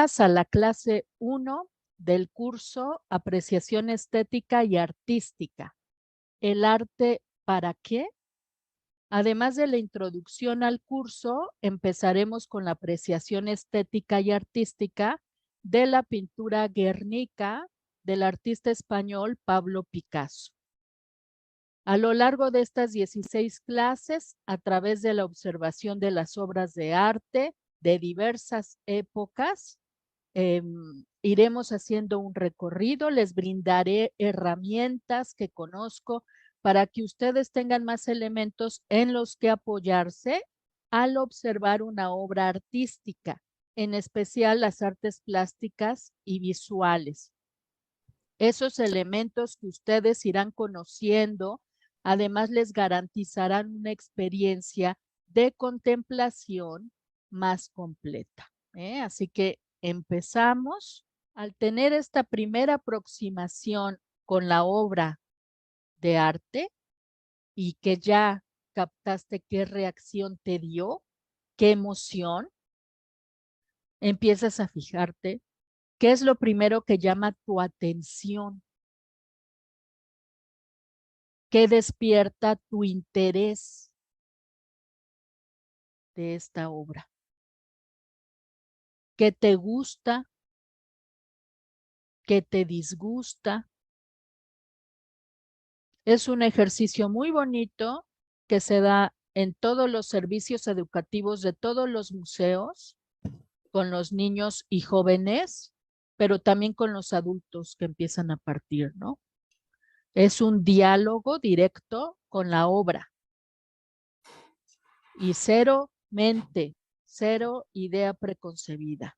Bienvenidas a la clase 1 del curso Apreciación Estética y Artística. ¿El arte para qué? Además de la introducción al curso, empezaremos con la apreciación estética y artística de la pintura Guernica del artista español Pablo Picasso. A lo largo de estas 16 clases, a través de la observación de las obras de arte de diversas épocas, iremos haciendo un recorrido, les brindaré herramientas que conozco para que ustedes tengan más elementos en los que apoyarse al observar una obra artística, en especial las artes plásticas y visuales. Esos elementos que ustedes irán conociendo, además les garantizarán una experiencia de contemplación más completa. Así que empezamos. Al tener esta primera aproximación con la obra de arte y que ya captaste qué reacción te dio, qué emoción, empiezas a fijarte qué es lo primero que llama tu atención, qué despierta tu interés de esta obra, qué te gusta, qué te disgusta. Es un ejercicio muy bonito que se da en todos los servicios educativos de todos los museos, con los niños y jóvenes, pero también con los adultos que empiezan a partir, ¿no? Es un diálogo directo con la obra. Y cero mente, cero idea preconcebida.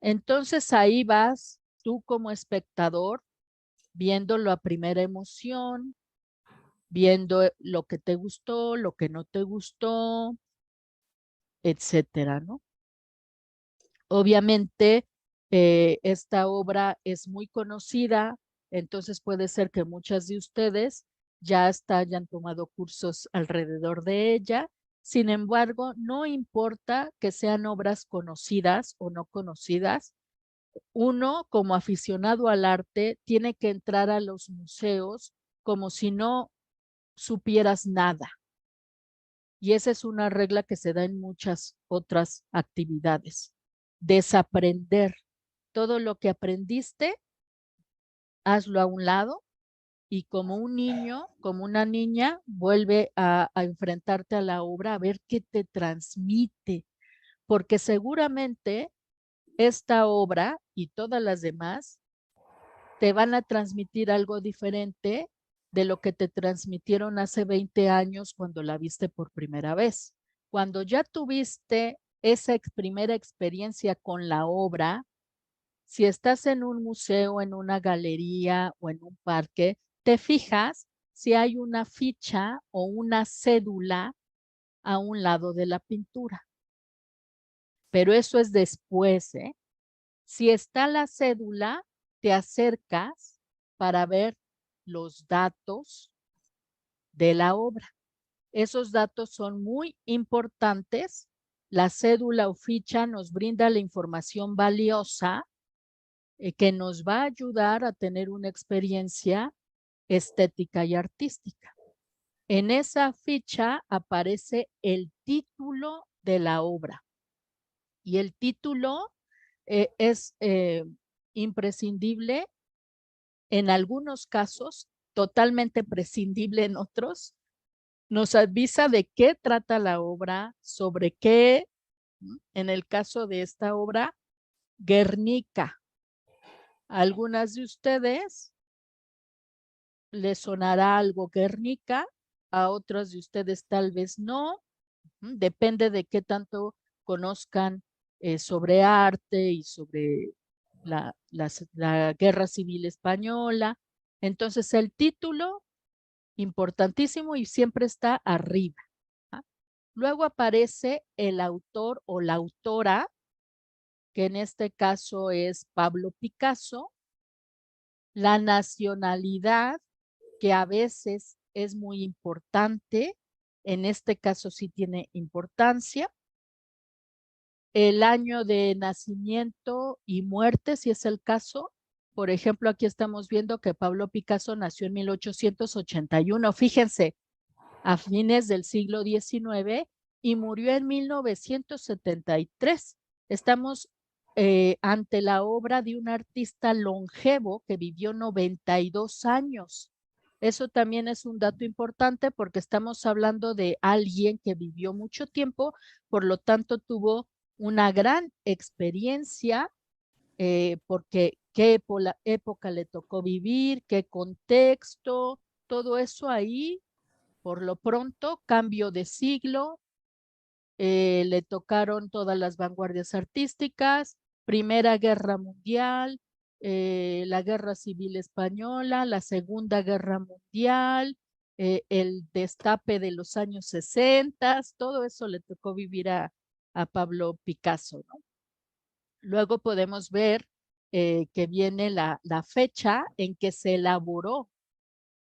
Entonces ahí vas tú como espectador, viendo a primera emoción, viendo lo que te gustó, lo que no te gustó, etcétera, ¿no? Obviamente, esta obra es muy conocida, entonces puede ser que muchas de ustedes ya hasta hayan tomado cursos alrededor de ella. Sin embargo, no importa que sean obras conocidas o no conocidas, uno como aficionado al arte tiene que entrar a los museos como si no supieras nada. Y esa es una regla que se da en muchas otras actividades. Desaprender. Todo lo que aprendiste, hazlo a un lado y como un niño, como una niña, vuelve a enfrentarte a la obra a ver qué te transmite. Porque seguramente esta obra y todas las demás te van a transmitir algo diferente de lo que te transmitieron hace 20 años cuando la viste por primera vez. Cuando ya tuviste esa primera experiencia con la obra, si estás en un museo, en una galería o en un parque, te fijas si hay una ficha o una cédula a un lado de la pintura. Pero eso es después, ¿eh? Si está la cédula, te acercas para ver los datos de la obra. Esos datos son muy importantes. La cédula o ficha nos brinda la información valiosa que nos va a ayudar a tener una experiencia estética y artística. En esa ficha aparece el título de la obra y el título es imprescindible en algunos casos, totalmente prescindible en otros. Nos avisa de qué trata la obra, sobre qué, en el caso de esta obra, Guernica. Algunas de ustedes les sonará algo Guernica, a otras de ustedes tal vez no, depende de qué tanto conozcan sobre arte y sobre la Guerra Civil Española. Entonces el título, importantísimo y siempre está arriba. Luego aparece el autor o la autora, que en este caso es Pablo Picasso, la nacionalidad, que a veces es muy importante, en este caso sí tiene importancia, el año de nacimiento y muerte, si es el caso. Por ejemplo, aquí estamos viendo que Pablo Picasso nació en 1881. Fíjense, a fines del siglo XIX y murió en 1973. Estamos ante la obra de un artista longevo que vivió 92 años. Eso también es un dato importante porque estamos hablando de alguien que vivió mucho tiempo, por lo tanto tuvo una gran experiencia porque qué época le tocó vivir, qué contexto, todo eso ahí. Por lo pronto, cambio de siglo, le tocaron todas las vanguardias artísticas, Primera Guerra Mundial, la Guerra Civil Española, la Segunda Guerra Mundial, el destape de los años 60, todo eso le tocó vivir a Pablo Picasso, ¿no? Luego podemos ver que viene la fecha en que se elaboró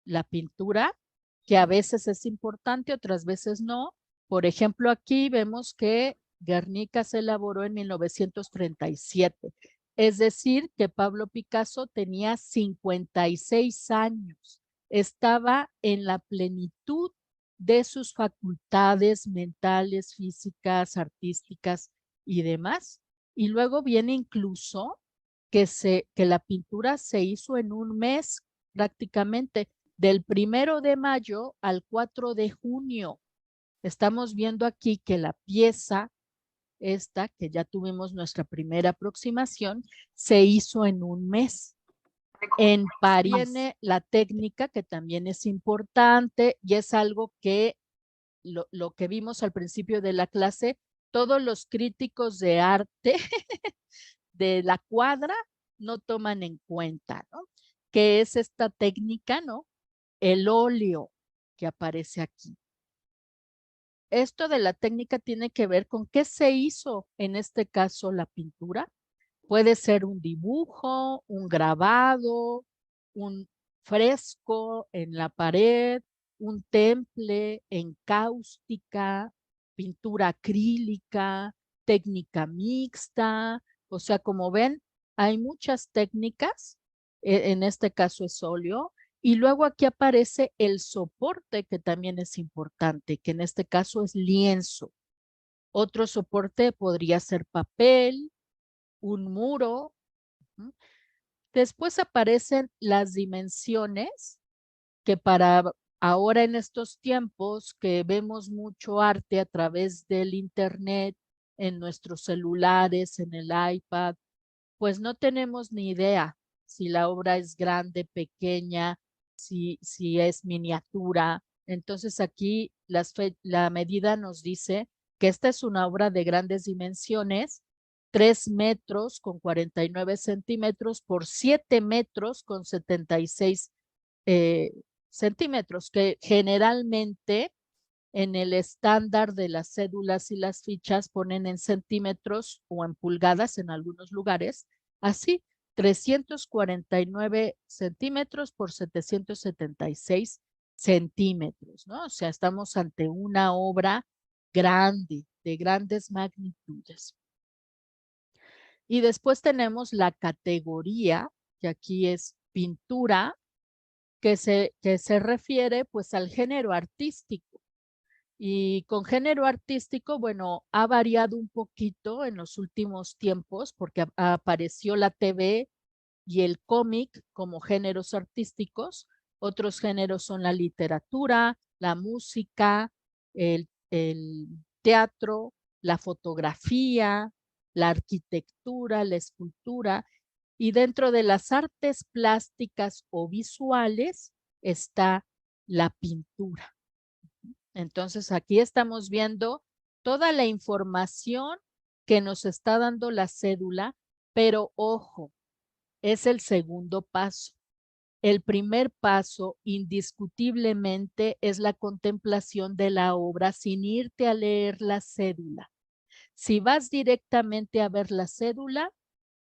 la pintura, que a veces es importante, otras veces no. Por ejemplo, aquí vemos que Guernica se elaboró en 1937, es decir, que Pablo Picasso tenía 56 años, estaba en la plenitud de sus facultades mentales, físicas, artísticas y demás. Y luego viene incluso que la pintura se hizo en un mes prácticamente, del 1 de mayo al 4 de junio. Estamos viendo aquí que la pieza, esta, que ya tuvimos nuestra primera aproximación, se hizo en un mes. En Pariene, la técnica, que también es importante y es algo que lo que vimos al principio de la clase, todos los críticos de arte de la cuadra no toman en cuenta, ¿no? Que es esta técnica, ¿no? El óleo que aparece aquí. Esto de la técnica tiene que ver con qué se hizo, en este caso, la pintura. Puede ser un dibujo, un grabado, un fresco en la pared, un temple en cáustica, pintura acrílica, técnica mixta. O sea, como ven, hay muchas técnicas, en este caso es óleo, y luego aquí aparece el soporte, que también es importante, que en este caso es lienzo. Otro soporte podría ser papel, un muro. ¿Mm? Después aparecen las dimensiones, que para ahora en estos tiempos que vemos mucho arte a través del internet, en nuestros celulares, en el iPad, pues no tenemos ni idea si la obra es grande, pequeña, si es miniatura. Entonces aquí la medida nos dice que esta es una obra de grandes dimensiones, 3 metros con 49 centímetros por 7 metros con 76 eh, centímetros, que generalmente en el estándar de las cédulas y las fichas ponen en centímetros o en pulgadas en algunos lugares, así 349 centímetros por 776 centímetros, ¿no? O sea, estamos ante una obra grande, de grandes magnitudes. Y después tenemos la categoría, que aquí es pintura, que se refiere pues al género artístico. Y con género artístico, bueno, ha variado un poquito en los últimos tiempos porque apareció la TV y el cómic como géneros artísticos. Otros géneros son la literatura, la música, el teatro, la fotografía, la arquitectura, la escultura. Y dentro de las artes plásticas o visuales está la pintura. Entonces aquí estamos viendo toda la información que nos está dando la cédula, pero ojo, es el segundo paso. El primer paso, indiscutiblemente, es la contemplación de la obra sin irte a leer la cédula. Si vas directamente a ver la cédula,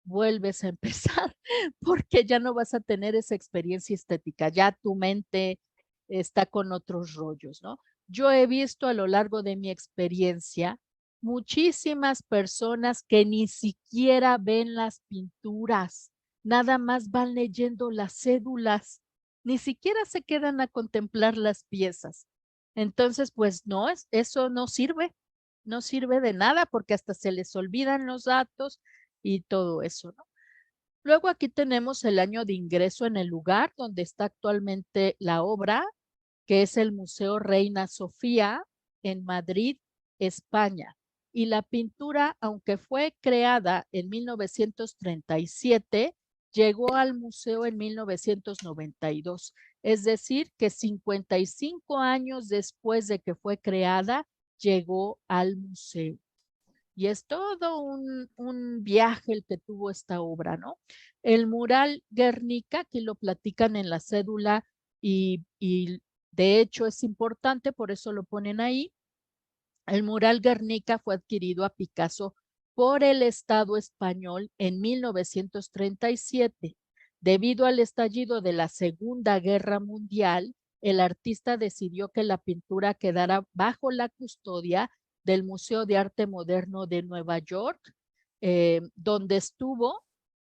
vuelves a empezar porque ya no vas a tener esa experiencia estética, ya tu mente está con otros rollos, ¿no? Yo he visto a lo largo de mi experiencia muchísimas personas que ni siquiera ven las pinturas, nada más van leyendo las cédulas, ni siquiera se quedan a contemplar las piezas. Entonces, pues no, eso no sirve, no sirve de nada porque hasta se les olvidan los datos y todo eso, ¿no? Luego aquí tenemos el año de ingreso en el lugar donde está actualmente la obra, que es el Museo Reina Sofía en Madrid, España. Y la pintura, aunque fue creada en 1937, llegó al museo en 1992. Es decir, que 55 años después de que fue creada, llegó al museo. Y es todo un viaje el que tuvo esta obra, ¿no? El mural Guernica, aquí lo platican en la cédula y de hecho es importante, por eso lo ponen ahí. El mural Guernica fue adquirido a Picasso por el Estado español en 1937. Debido al estallido de la Segunda Guerra Mundial, el artista decidió que la pintura quedara bajo la custodia del Museo de Arte Moderno de Nueva York, donde estuvo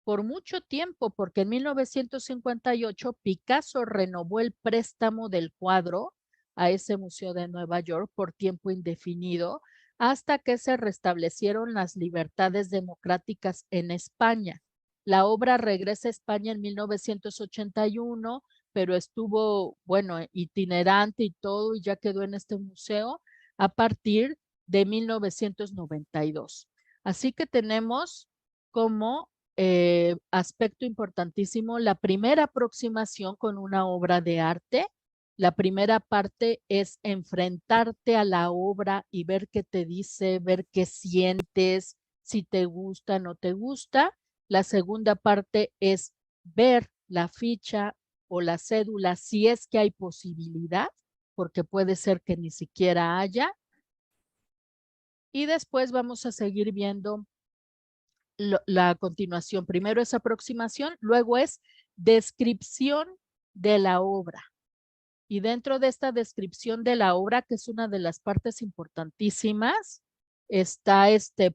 por mucho tiempo, porque en 1958 Picasso renovó el préstamo del cuadro a ese museo de Nueva York por tiempo indefinido hasta que se restablecieron las libertades democráticas en España. La obra regresa a España en 1981, pero estuvo, bueno, itinerante y todo, y ya quedó en este museo a partir de 1992. Así que tenemos como aspecto importantísimo la primera aproximación con una obra de arte. La primera parte es enfrentarte a la obra y ver qué te dice, ver qué sientes, si te gusta, no te gusta. La segunda parte es ver la ficha o la cédula si es que hay posibilidad, porque puede ser que ni siquiera haya. Y después vamos a seguir viendo la continuación. Primero es aproximación, luego es descripción de la obra. Y dentro de esta descripción de la obra, que es una de las partes importantísimas, está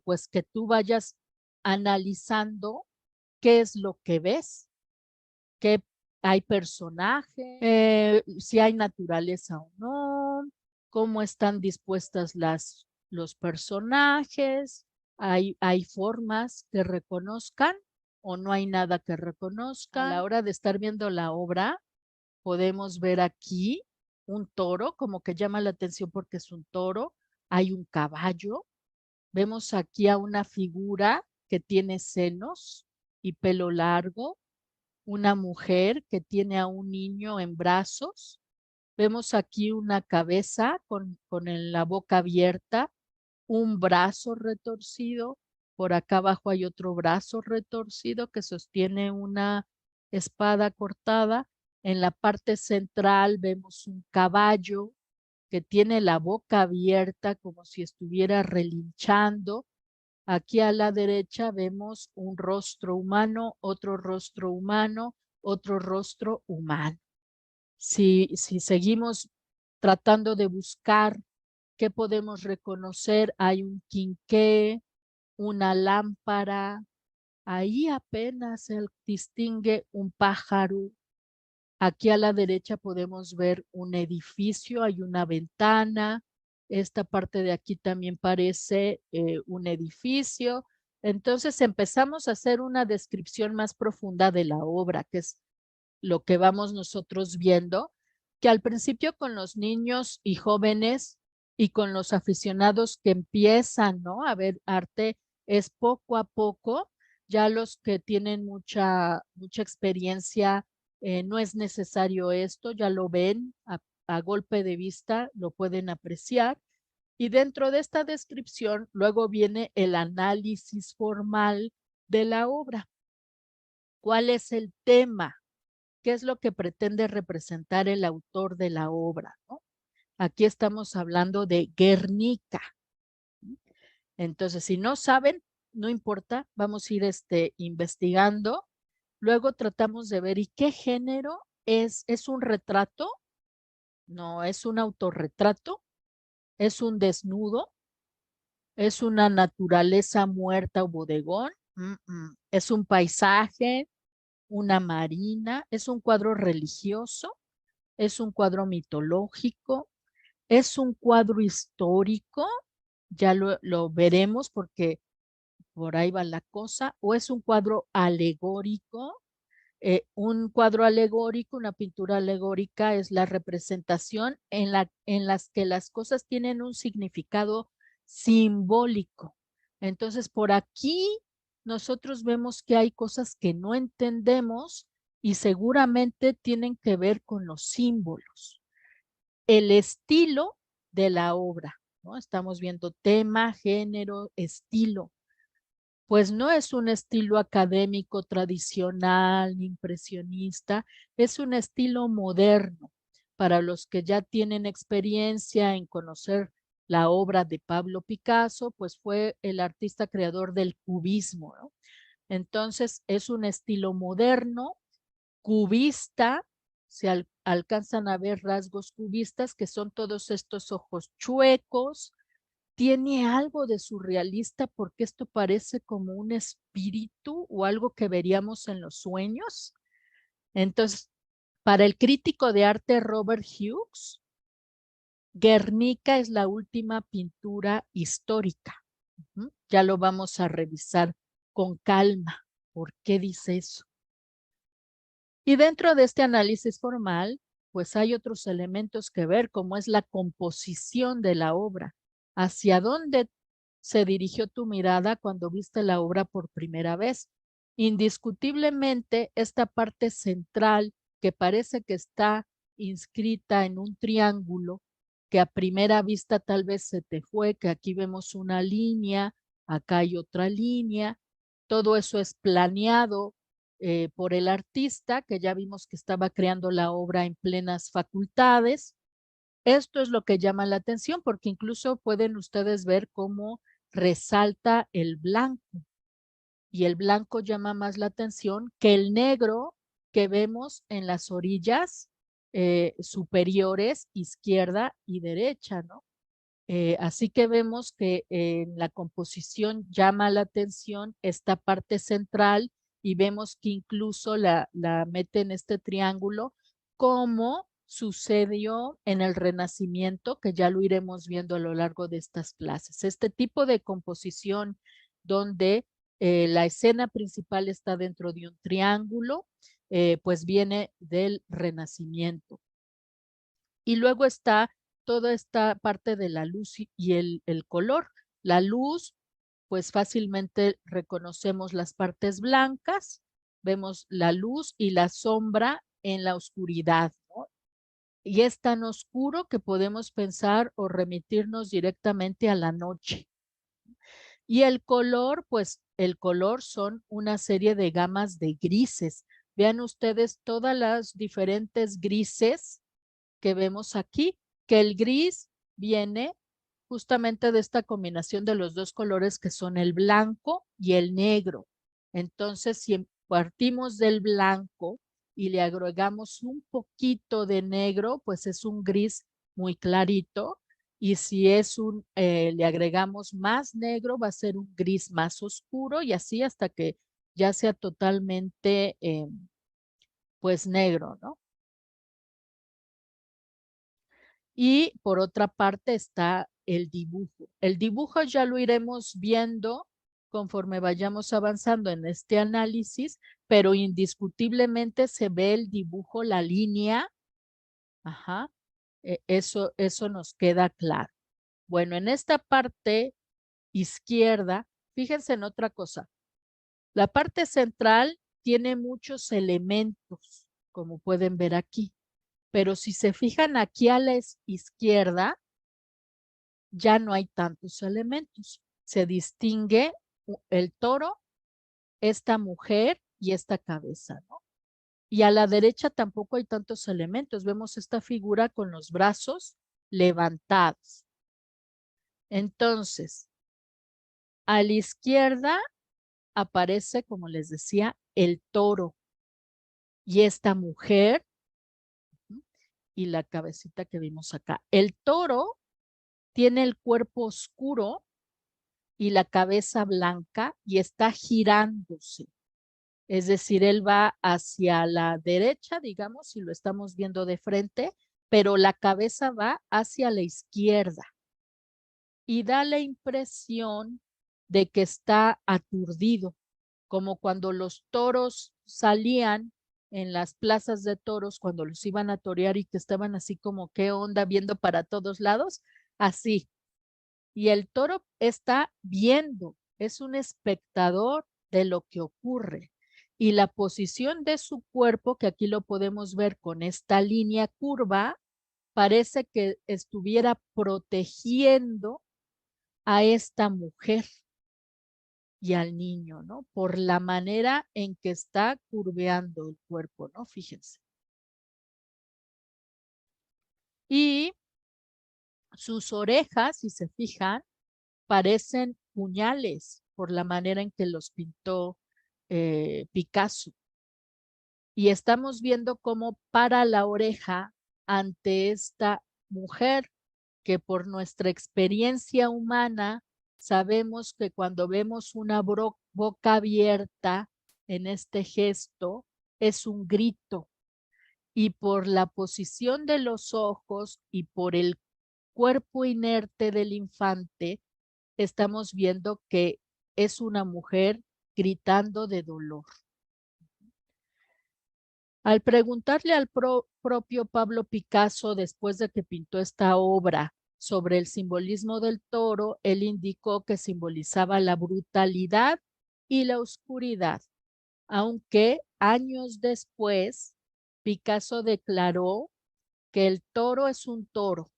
pues que tú vayas analizando qué es lo que ves, qué hay personajes, si hay naturaleza o no, cómo están dispuestas los personajes, hay formas que reconozcan o no hay nada que reconozcan. A la hora de estar viendo la obra, podemos ver aquí un toro, como que llama la atención porque es un toro, hay un caballo, vemos aquí a una figura que tiene senos y pelo largo, una mujer que tiene a un niño en brazos. Vemos aquí una cabeza con la boca abierta, un brazo retorcido. Por acá abajo hay otro brazo retorcido que sostiene una espada cortada. En la parte central vemos un caballo que tiene la boca abierta como si estuviera relinchando. Aquí a la derecha vemos un rostro humano, otro rostro humano, otro rostro humano. Si seguimos tratando de buscar qué podemos reconocer, hay un quinqué, una lámpara, ahí apenas se distingue un pájaro. Aquí a la derecha podemos ver un edificio, hay una ventana. Esta parte de aquí también parece un edificio. Entonces empezamos a hacer una descripción más profunda de la obra, que es lo que vamos nosotros viendo, que al principio con los niños y jóvenes y con los aficionados que empiezan, ¿no?, a ver arte, es poco a poco. Ya los que tienen mucha experiencia, no es necesario esto, ya lo ven a golpe de vista, lo pueden apreciar. Y dentro de esta descripción, luego viene el análisis formal de la obra. ¿Cuál es el tema? ¿Qué es lo que pretende representar el autor de la obra, ¿no? Aquí estamos hablando de Guernica. Entonces, si no saben, no importa, vamos a ir investigando. Luego tratamos de ver, ¿y qué género es? ¿Es un retrato? No, es un autorretrato, es un desnudo, ¿Es una naturaleza muerta o bodegón? ¿Es un paisaje, una marina? ¿Es un cuadro religioso? ¿Es un cuadro mitológico? ¿Es un cuadro histórico? Ya lo veremos porque por ahí va la cosa. ¿O es un cuadro alegórico? Un cuadro alegórico, una pintura alegórica es la representación en las que las cosas tienen un significado simbólico. Entonces, por aquí nosotros vemos que hay cosas que no entendemos y seguramente tienen que ver con los símbolos. El estilo de la obra, ¿no? Estamos viendo tema, género, estilo. Pues no es un estilo académico tradicional ni impresionista, es un estilo moderno. Para los que ya tienen experiencia en conocer la obra de Pablo Picasso, pues fue el artista creador del cubismo, ¿no? Entonces es un estilo moderno, cubista, alcanzan a ver rasgos cubistas que son todos estos ojos chuecos, tiene algo de surrealista porque esto parece como un espíritu o algo que veríamos en los sueños. Entonces, para el crítico de arte Robert Hughes, Guernica es la última pintura histórica. Ya lo vamos a revisar con calma. ¿Por qué dice eso? Y dentro de este análisis formal, pues hay otros elementos que ver, como es la composición de la obra. ¿Hacia dónde se dirigió tu mirada cuando viste la obra por primera vez? Indiscutiblemente, esta parte central que parece que está inscrita en un triángulo, que a primera vista tal vez se te fue, que aquí vemos una línea, acá hay otra línea, todo eso es planeado por el artista, que ya vimos que estaba creando la obra en plenas facultades. Esto es lo que llama la atención, porque incluso pueden ustedes ver cómo resalta el blanco, y el blanco llama más la atención que el negro que vemos en las orillas superiores, izquierda y derecha, ¿no? Así que vemos que en la composición llama la atención esta parte central y vemos que incluso la mete en este triángulo, como sucedió en el Renacimiento, que ya lo iremos viendo a lo largo de estas clases. Este tipo de composición donde la escena principal está dentro de un triángulo, pues viene del Renacimiento. Y luego está toda esta parte de la luz y el color. La luz, pues fácilmente reconocemos las partes blancas, vemos la luz y la sombra en la oscuridad, ¿no? Y es tan oscuro que podemos pensar o remitirnos directamente a la noche. Y el color, pues el color son una serie de gamas de grises. Vean ustedes todas las diferentes grises que vemos aquí, que el gris viene justamente de esta combinación de los dos colores que son el blanco y el negro. Entonces, si partimos del blanco y le agregamos un poquito de negro, pues es un gris muy clarito. Y si le agregamos más negro, va a ser un gris más oscuro y así hasta que ya sea totalmente, pues negro, ¿no? Y por otra parte está el dibujo. El dibujo ya lo iremos viendo conforme vayamos avanzando en este análisis, pero indiscutiblemente se ve el dibujo, la línea. Ajá, eso nos queda claro. Bueno, en esta parte izquierda, fíjense en otra cosa. La parte central tiene muchos elementos, como pueden ver aquí. Pero si se fijan aquí a la izquierda, ya no hay tantos elementos. Se distingue el toro, esta mujer y esta cabeza, ¿no? Y a la derecha tampoco hay tantos elementos. Vemos esta figura con los brazos levantados. Entonces, a la izquierda aparece, como les decía, el toro y esta mujer y la cabecita que vimos acá. El toro tiene el cuerpo oscuro y la cabeza blanca y está girándose. Es decir, él va hacia la derecha, digamos, si lo estamos viendo de frente, pero la cabeza va hacia la izquierda y da la impresión de que está aturdido, como cuando los toros salían en las plazas de toros, cuando los iban a torear y que estaban así como, ¿qué onda? Viendo para todos lados, así. Y el toro está viendo, es un espectador de lo que ocurre. Y la posición de su cuerpo, que aquí lo podemos ver con esta línea curva, parece que estuviera protegiendo a esta mujer y al niño, ¿no? Por la manera en que está curveando el cuerpo, ¿no? Fíjense. Y sus orejas, si se fijan, parecen puñales por la manera en que los pintó Picasso. Y estamos viendo cómo para la oreja ante esta mujer que por nuestra experiencia humana sabemos que cuando vemos una boca abierta en este gesto es un grito, y por la posición de los ojos y por el cuerpo inerte del infante estamos viendo que es una mujer gritando de dolor. Al preguntarle al propio Pablo Picasso, después de que pintó esta obra sobre el simbolismo del toro, él indicó que simbolizaba la brutalidad y la oscuridad, aunque años después Picasso declaró que el toro es un toro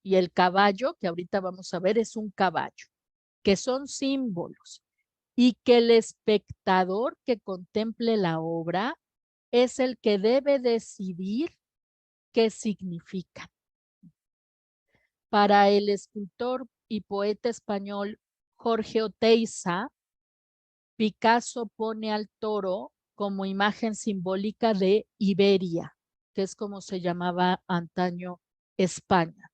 y el caballo, que ahorita vamos a ver, es un caballo, que son símbolos, y que el espectador que contemple la obra es el que debe decidir qué significa. Para el escultor y poeta español Jorge Oteiza, Picasso pone al toro como imagen simbólica de Iberia, que es como se llamaba antaño España,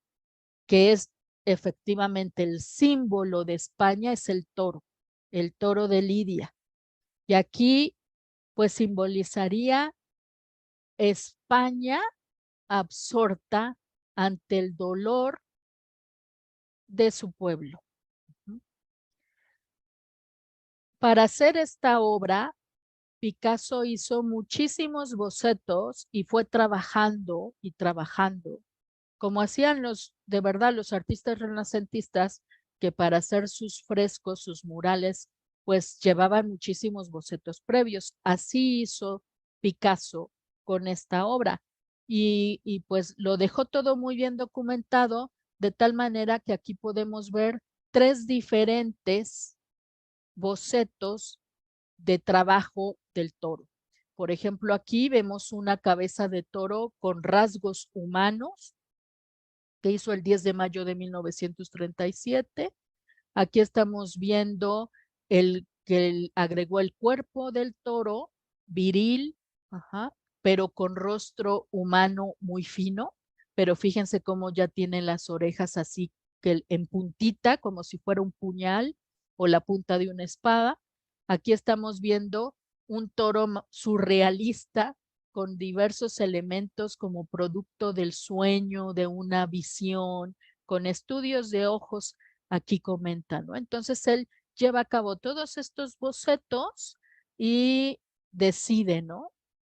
que es efectivamente el símbolo de España, es el toro de Lidia. Y aquí pues simbolizaría España absorta ante el dolor de su pueblo. Para hacer esta obra, Picasso hizo muchísimos bocetos y fue trabajando y trabajando, como hacían de verdad, los artistas renacentistas, que para hacer sus frescos, sus murales, pues llevaban muchísimos bocetos previos. Así hizo Picasso con esta obra. Y pues lo dejó todo muy bien documentado, de tal manera que aquí podemos ver 3 diferentes bocetos de trabajo del toro. Por ejemplo, aquí vemos una cabeza de toro con rasgos humanos que hizo el 10 de mayo de 1937. Aquí estamos viendo que él agregó el cuerpo del toro viril, ajá, pero con rostro humano muy fino. Pero fíjense cómo ya tiene las orejas así que en puntita, como si fuera un puñal o la punta de una espada. Aquí estamos viendo un toro surrealista con diversos elementos como producto del sueño, de una visión, con estudios de ojos, aquí comenta, ¿no? Entonces él lleva a cabo todos estos bocetos y decide, ¿no?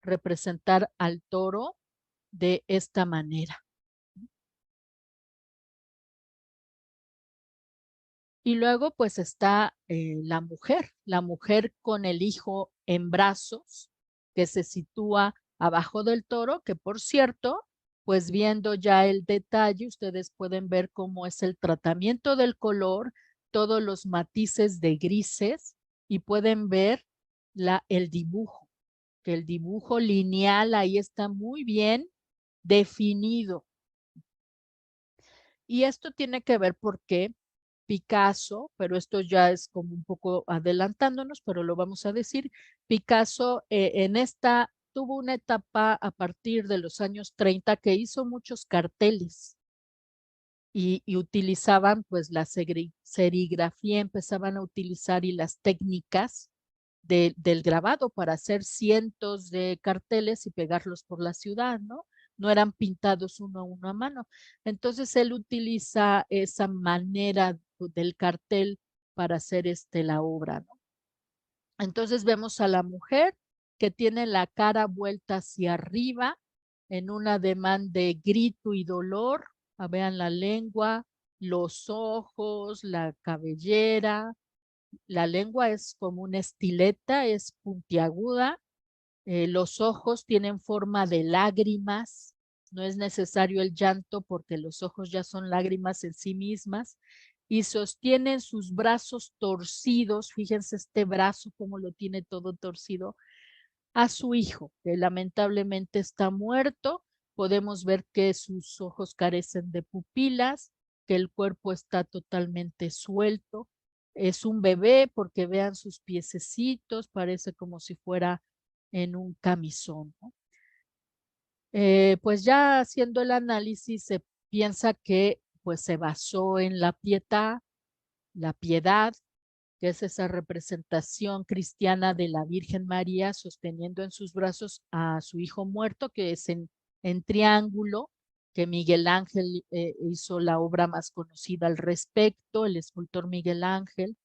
Representar al toro de esta manera. Y luego pues está la mujer con el hijo en brazos, que se sitúa abajo del toro, que por cierto, pues viendo ya el detalle, ustedes pueden ver cómo es el tratamiento del color, todos los matices de grises, y pueden ver el dibujo, que el dibujo lineal ahí está muy bien definido. Y esto tiene que ver porque Picasso, pero esto ya es como un poco adelantándonos, pero lo vamos a decir, Picasso en esta tuvo una etapa a partir de los años 30 que hizo muchos carteles y utilizaban pues la serigrafía, empezaban a utilizar y las técnicas del grabado para hacer cientos de carteles y pegarlos por la ciudad, ¿no? No eran pintados uno a uno a mano. Entonces él utiliza esa manera del cartel para hacer la obra, ¿no? Entonces vemos a la mujer que tiene la cara vuelta hacia arriba en un ademán de grito y dolor. Vean la lengua, los ojos, la cabellera. La lengua es como una estileta, es puntiaguda. Los ojos tienen forma de lágrimas. No es necesario el llanto porque los ojos ya son lágrimas en sí mismas. Y sostienen sus brazos torcidos. Fíjense este brazo como lo tiene todo torcido a su hijo, que lamentablemente está muerto. Podemos ver que sus ojos carecen de pupilas, que el cuerpo está totalmente suelto. Es un bebé porque vean sus piececitos, parece como si fuera en un camisón, ¿no? Pues ya haciendo el análisis se piensa que pues se basó en la piedad, que es esa representación cristiana de la Virgen María sosteniendo en sus brazos a su hijo muerto, que es en triángulo, que Miguel Ángel hizo la obra más conocida al respecto, el escultor Miguel Ángel.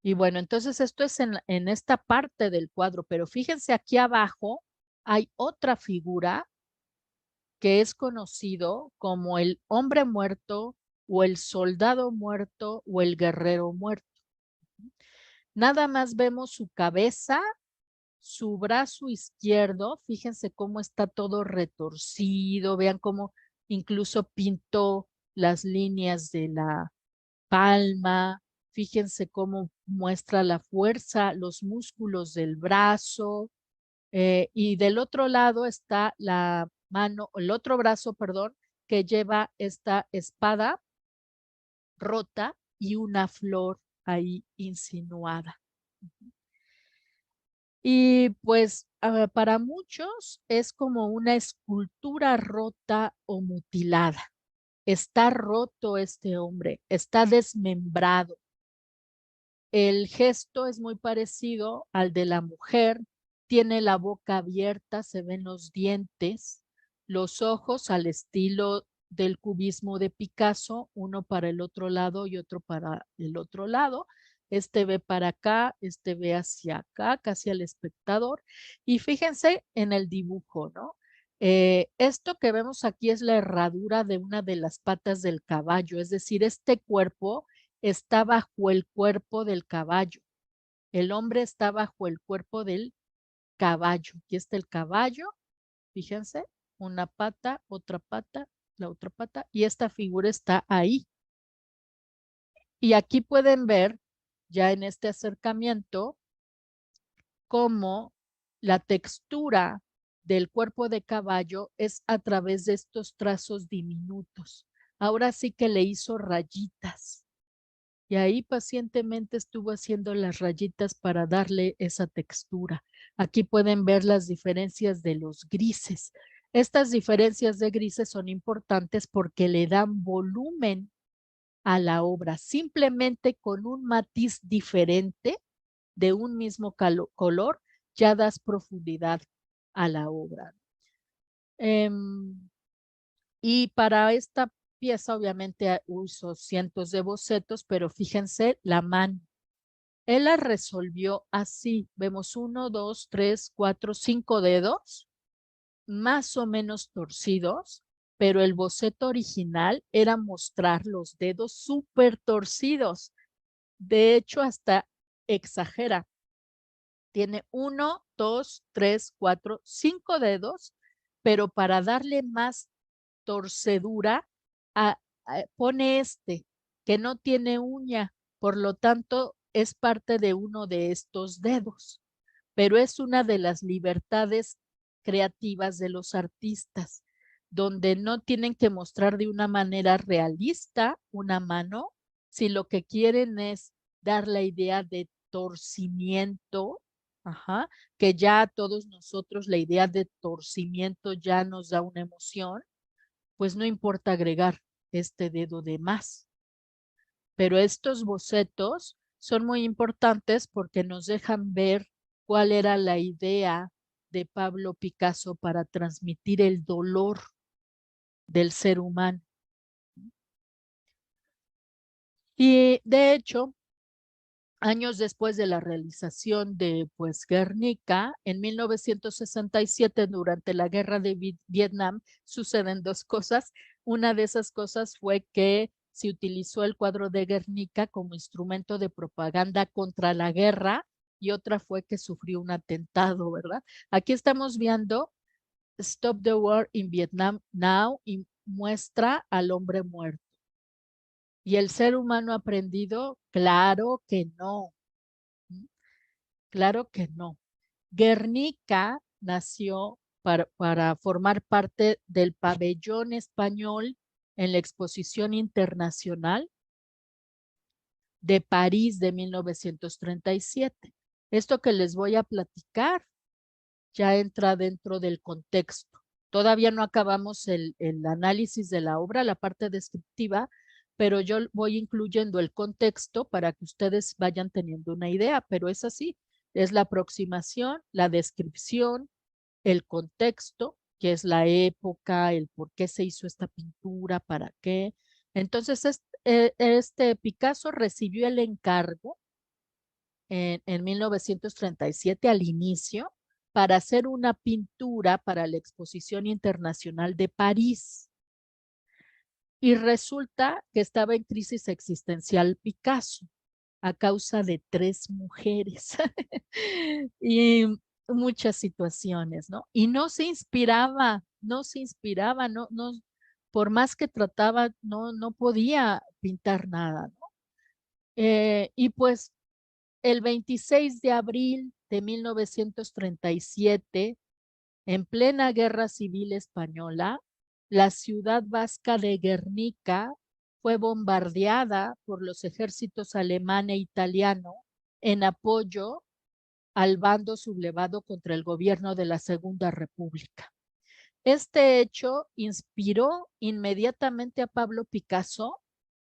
Y bueno, entonces esto es en esta parte del cuadro, pero fíjense aquí abajo hay otra figura que es conocido como el hombre muerto o el soldado muerto o el guerrero muerto. Nada más vemos su cabeza, su brazo izquierdo, fíjense cómo está todo retorcido, vean cómo incluso pintó las líneas de la palma, fíjense cómo muestra la fuerza, los músculos del brazo, y del otro lado está la mano, el otro brazo, perdón, que lleva esta espada rota y una flor ahí insinuada. Y pues para muchos es como una escultura rota o mutilada. Está roto este hombre, está desmembrado. El gesto es muy parecido al de la mujer, tiene la boca abierta, se ven los dientes, los ojos al estilo del cubismo de Picasso, uno para el otro lado y otro para el otro lado. Este ve para acá, este ve hacia acá, casi al espectador. Y fíjense en el dibujo, ¿no? Esto que vemos aquí es la herradura de una de las patas del caballo, es decir, este cuerpo está bajo el cuerpo del caballo. El hombre está bajo el cuerpo del caballo. Aquí está el caballo, fíjense, una pata, la otra pata, y esta figura está ahí. Y aquí pueden ver, ya en este acercamiento, cómo la textura del cuerpo de caballo es a través de estos trazos diminutos. Ahora sí que le hizo rayitas. Y ahí pacientemente estuvo haciendo las rayitas para darle esa textura. Aquí pueden ver las diferencias de los grises. Estas diferencias de grises son importantes porque le dan volumen a la obra. Simplemente con un matiz diferente de un mismo color ya das profundidad a la obra. Y para esta pieza obviamente uso cientos de bocetos, pero fíjense la mano. Él la resolvió así. Vemos 1, 2, 3, 4, 5 dedos, más o menos torcidos, pero el boceto original era mostrar los dedos súper torcidos. De hecho, hasta exagera. Tiene 1, 2, 3, 4, 5 dedos, pero para darle más torcedura, pone que no tiene uña, por lo tanto es parte de uno de estos dedos, pero es una de las libertades creativas de los artistas, donde no tienen que mostrar de una manera realista una mano, si lo que quieren es dar la idea de torcimiento, ajá, que ya a todos nosotros la idea de torcimiento ya nos da una emoción, pues no importa agregar. este dedo de más. Pero estos bocetos son muy importantes porque nos dejan ver cuál era la idea de Pablo Picasso para transmitir el dolor del ser humano. Y de hecho, años después de la realización de pues Guernica, en 1967, durante la guerra de Vietnam, suceden dos cosas. Una de esas cosas fue que se utilizó el cuadro de Guernica como instrumento de propaganda contra la guerra y otra fue que sufrió un atentado, ¿verdad? Aquí estamos viendo Stop the War in Vietnam Now y muestra al hombre muerto. ¿Y el ser humano ha aprendido? Claro que no. Claro que no. Guernica nació para formar parte del pabellón español en la Exposición Internacional de París de 1937. Esto que les voy a platicar ya entra dentro del contexto. Todavía no acabamos el análisis de la obra, la parte descriptiva, pero yo voy incluyendo el contexto para que ustedes vayan teniendo una idea, pero es así, es la aproximación, la descripción, el contexto, que es la época, el por qué se hizo esta pintura, para qué. Entonces, este Picasso recibió el encargo en 1937 al inicio para hacer una pintura para la Exposición Internacional de París. Y resulta que estaba en crisis existencial Picasso a causa de 3 mujeres y muchas situaciones, ¿no? Y no se inspiraba, por más que trataba, no podía pintar nada, ¿no? Y pues el 26 de abril de 1937, en plena Guerra Civil Española, la ciudad vasca de Guernica fue bombardeada por los ejércitos alemán e italiano en apoyo al bando sublevado contra el gobierno de la Segunda República. Este hecho inspiró inmediatamente a Pablo Picasso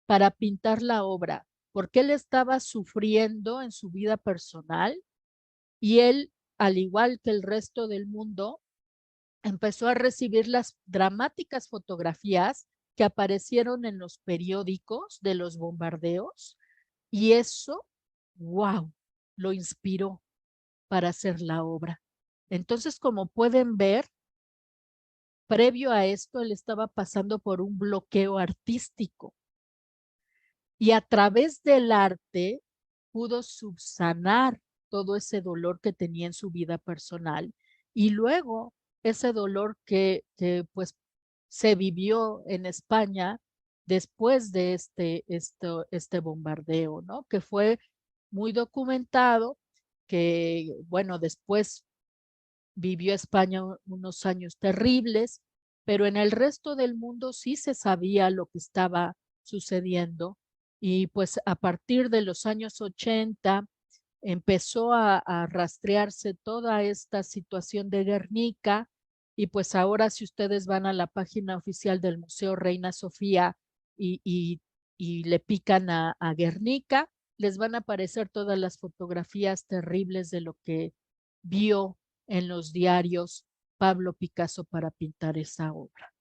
para pintar la obra, porque él estaba sufriendo en su vida personal y él, al igual que el resto del mundo, empezó a recibir las dramáticas fotografías que aparecieron en los periódicos de los bombardeos y eso, wow, lo inspiró para hacer la obra. Entonces, como pueden ver, previo a esto, él estaba pasando por un bloqueo artístico y a través del arte pudo subsanar todo ese dolor que tenía en su vida personal y luego ese dolor que pues se vivió en España después de este bombardeo, ¿no? Que fue muy documentado, que bueno, después vivió España unos años terribles, pero en el resto del mundo sí se sabía lo que estaba sucediendo y pues a partir de los años 80 empezó a rastrearse toda esta situación de Guernica y pues ahora si ustedes van a la página oficial del Museo Reina Sofía y le pican a Guernica, les van a aparecer todas las fotografías terribles de lo que vio en los diarios Pablo Picasso para pintar esa obra.